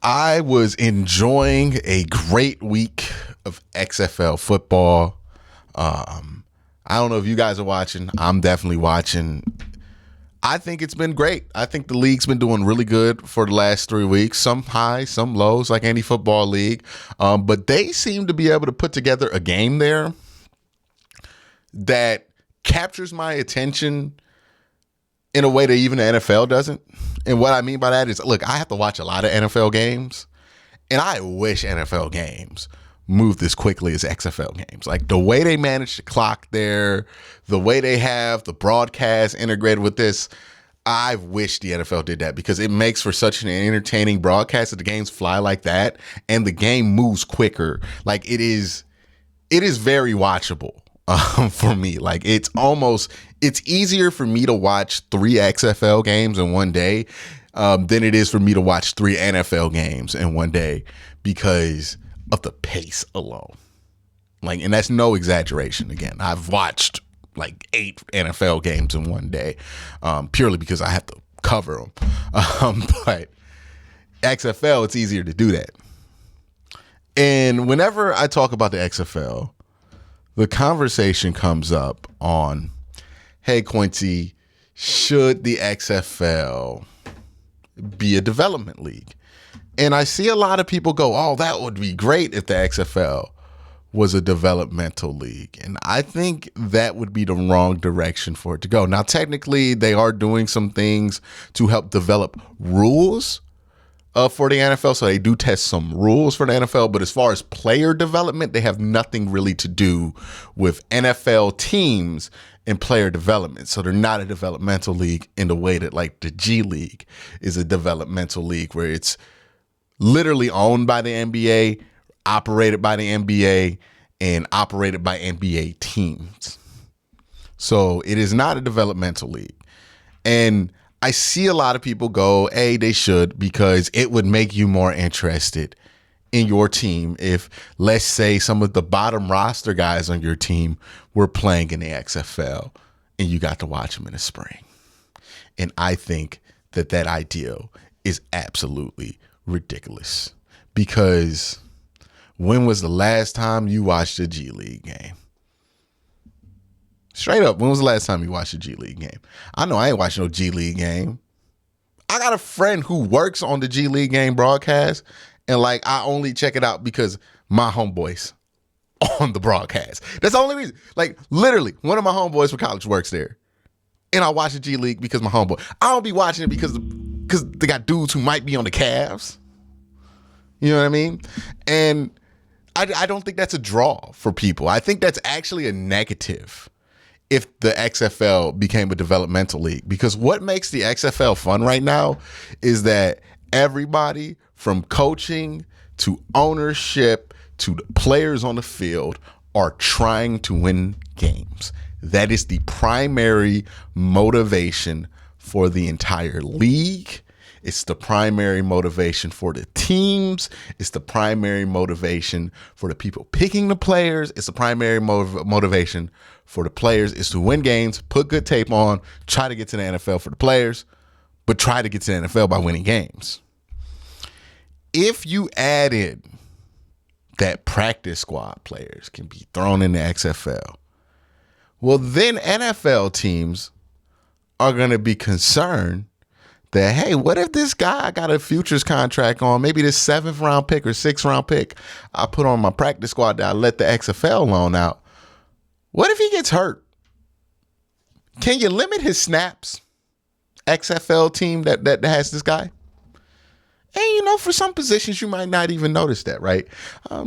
I was enjoying a great week of XFL football. I don't know if you guys are watching. I'm definitely watching. I think it's been great. I think the league's been doing really good for the last 3 weeks. Some highs, some lows, like any football league. But they seem to be able to put together a game there that captures my attention in a way that even the NFL doesn't. And what I mean by that is, look, I have to watch a lot of NFL games, and I wish NFL games moved as quickly as XFL games. Like the way they manage the clock there, the way they have the broadcast integrated with this, I wish the NFL did that because it makes for such an entertaining broadcast that the games fly like that and the game moves quicker. Like it is very watchable for me. Like it's easier for me to watch 3 XFL games in one day than it is for me to watch 3 NFL games in one day because of the pace alone. Like, and that's no exaggeration. Again, I've watched like 8 NFL games in one day purely because I have to cover them. But XFL, it's easier to do that. And whenever I talk about the XFL, the conversation comes up on, hey, Quincy, should the XFL be a development league? And I see a lot of people go, oh, that would be great if the XFL was a developmental league. And I think that would be the wrong direction for it to go. Now, technically, they are doing some things to help develop rules for the NFL. So they do test some rules for the NFL. But as far as player development, they have nothing really to do with NFL teams and player development. So they're not a developmental league in the way that like the G League is a developmental league where it's literally owned by the NBA, operated by the NBA, and operated by NBA teams. So it is not a developmental league. And I see a lot of people go, hey, they should, because it would make you more interested in your team if, let's say, some of the bottom roster guys on your team were playing in the XFL and you got to watch them in the spring. And I think that idea is absolutely ridiculous because when was the last time you watched a G League game? Straight up, when was the last time you watched a G League game? I know I ain't watching no G League game. I got a friend who works on the G League game broadcast, and like I only check it out because my homeboys on the broadcast. That's the only reason. Like literally, one of my homeboys from college works there, and I watch the G League because my homeboy. I don't be watching it because they got dudes who might be on the Cavs. You know what I mean? And I don't think that's a draw for people. I think that's actually a negative if the XFL became a developmental league, because what makes the XFL fun right now is that everybody from coaching to ownership to the players on the field are trying to win games. That is the primary motivation for the entire league. It's the primary motivation for the teams. It's the primary motivation for the people picking the players. It's the primary motivation for the players is to win games, put good tape on, try to get to the NFL for the players, but try to get to the NFL by winning games. If you added that practice squad players can be thrown in the XFL, well, then NFL teams are going to be concerned that, hey, what if this guy got a futures contract on maybe this 7th round pick or 6th round pick I put on my practice squad that I let the XFL loan out? What if he gets hurt? Can you limit his snaps? XFL team that has this guy? And, for some positions, you might not even notice that, right?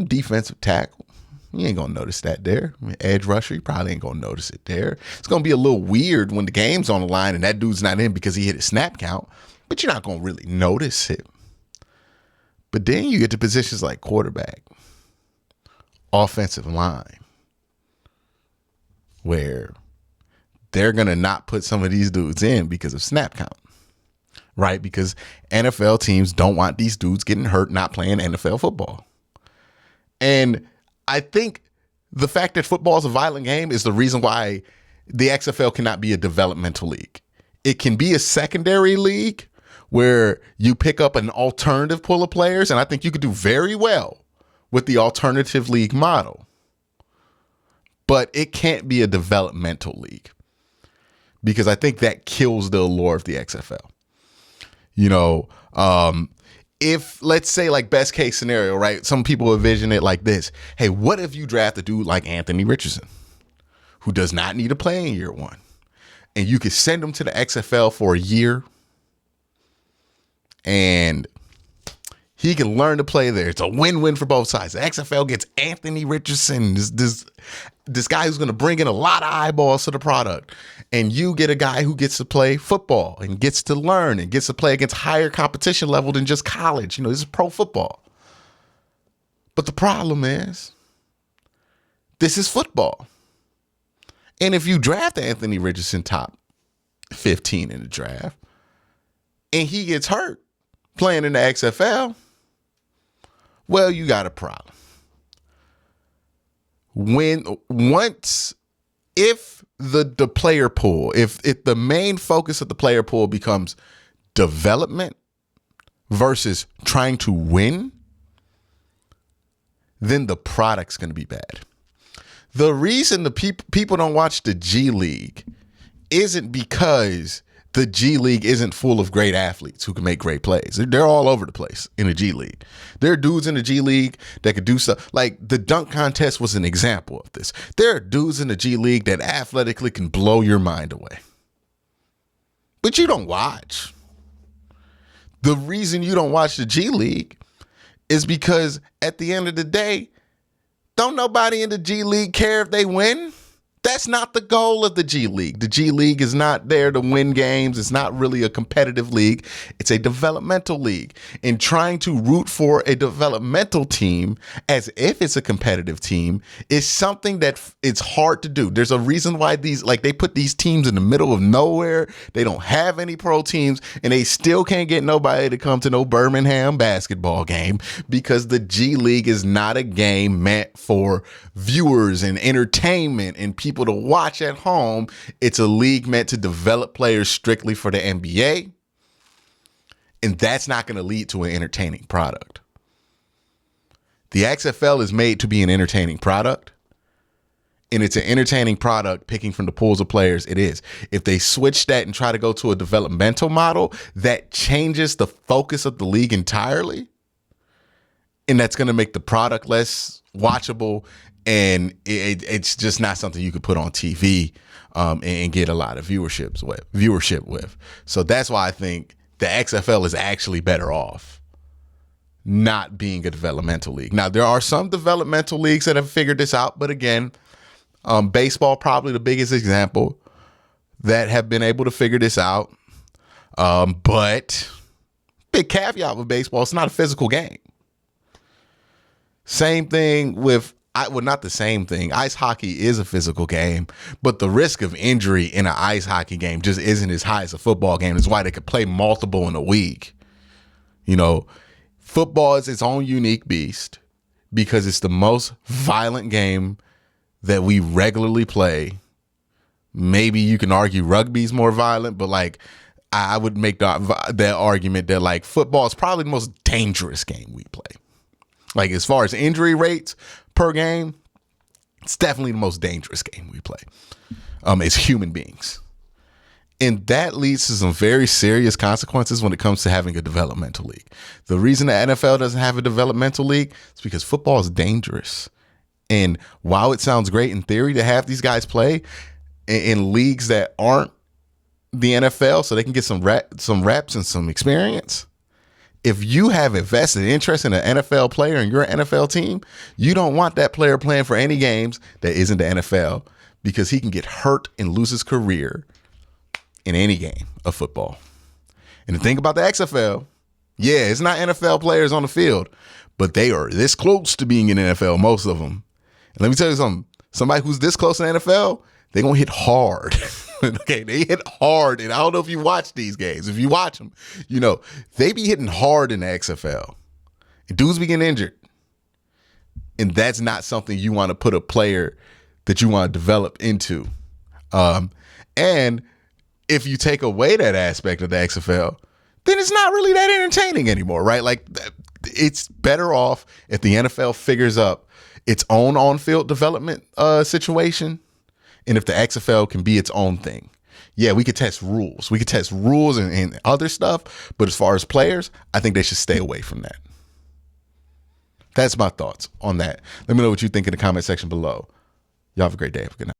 Defensive tackle. You ain't going to notice that there. Edge rusher, you probably ain't going to notice it there. It's going to be a little weird when the game's on the line and that dude's not in because he hit a snap count, but you're not going to really notice it. But then you get to positions like quarterback, offensive line, where they're going to not put some of these dudes in because of snap count, right? Because NFL teams don't want these dudes getting hurt, not playing NFL football. And I think the fact that football is a violent game is the reason why the XFL cannot be a developmental league. It can be a secondary league where you pick up an alternative pool of players, and I think you could do very well with the alternative league model. But it can't be a developmental league, because I think that kills the allure of the XFL. If, let's say, like, best case scenario, right? Some people envision it like this. Hey, what if you draft a dude like Anthony Richardson, who does not need to play in year one, and you could send him to the XFL for a year, and he can learn to play there. It's a win-win for both sides. The XFL gets Anthony Richardson, this guy who's going to bring in a lot of eyeballs to the product. And you get a guy who gets to play football and gets to learn and gets to play against higher competition level than just college. This is pro football. But the problem is, this is football. And if you draft Anthony Richardson top 15 in the draft, and he gets hurt playing in the XFL, well, you got a problem. If the player pool, if the main focus of the player pool becomes development versus trying to win, then the product's going to be bad. The reason the people don't watch the G League isn't because the G League isn't full of great athletes who can make great plays. They're all over the place in the G League. There are dudes in the G League that could do stuff. Like, the dunk contest was an example of this. There are dudes in the G League that athletically can blow your mind away. But you don't watch. The reason you don't watch the G League is because at the end of the day, don't nobody in the G League care if they win. That's not the goal of the G League. The G League is not there to win games. It's not really a competitive league. It's a developmental league. And trying to root for a developmental team as if it's a competitive team is something that it's hard to do. There's a reason why they put these teams in the middle of nowhere. They don't have any pro teams, and they still can't get nobody to come to no Birmingham basketball game, because the G League is not a game meant for viewers and entertainment and people to watch at home. It's a league meant to develop players strictly for the NBA, and that's not going to lead to an entertaining product. The XFL is made to be an entertaining product, and it's an entertaining product picking from the pools of players it is. If they switch that and try to go to a developmental model, that changes the focus of the league entirely, and that's going to make the product less watchable. And it's just not something you could put on TV and get a lot of viewership with. So that's why I think the XFL is actually better off not being a developmental league. Now, there are some developmental leagues that have figured this out. But again, baseball, probably the biggest example, that have been able to figure this out. But big caveat with baseball, it's not a physical game. Same thing with not the same thing. Ice hockey is a physical game, but the risk of injury in an ice hockey game just isn't as high as a football game. That's why they could play multiple in a week. Football is its own unique beast because it's the most violent game that we regularly play. Maybe you can argue rugby's more violent, but I would make that argument that football is probably the most dangerous game we play. As far as injury rates per game, it's definitely the most dangerous game we play as human beings. And that leads to some very serious consequences when it comes to having a developmental league. The reason the NFL doesn't have a developmental league is because football is dangerous. And while it sounds great in theory to have these guys play in leagues that aren't the NFL so they can get some reps and some experience, if you have a vested interest in an NFL player and you're an NFL team, you don't want that player playing for any games that isn't the NFL, because he can get hurt and lose his career in any game of football. And the thing about the XFL, it's not NFL players on the field, but they are this close to being in the NFL, most of them. And let me tell you something. Somebody who's this close to the NFL, they're going to hit hard. Okay, they hit hard. And I don't know if you watch these games. If you watch them, they be hitting hard in the XFL. And dudes be getting injured. And that's not something you want to put a player that you want to develop into. And if you take away that aspect of the XFL, then it's not really that entertaining anymore, right? Like, it's better off if the NFL figures up its own on-field development situation, and if the XFL can be its own thing. Yeah, we could test rules. We could test rules and other stuff, but as far as players, I think they should stay away from that. That's my thoughts on that. Let me know what you think in the comment section below. Y'all have a great day. Have a good night.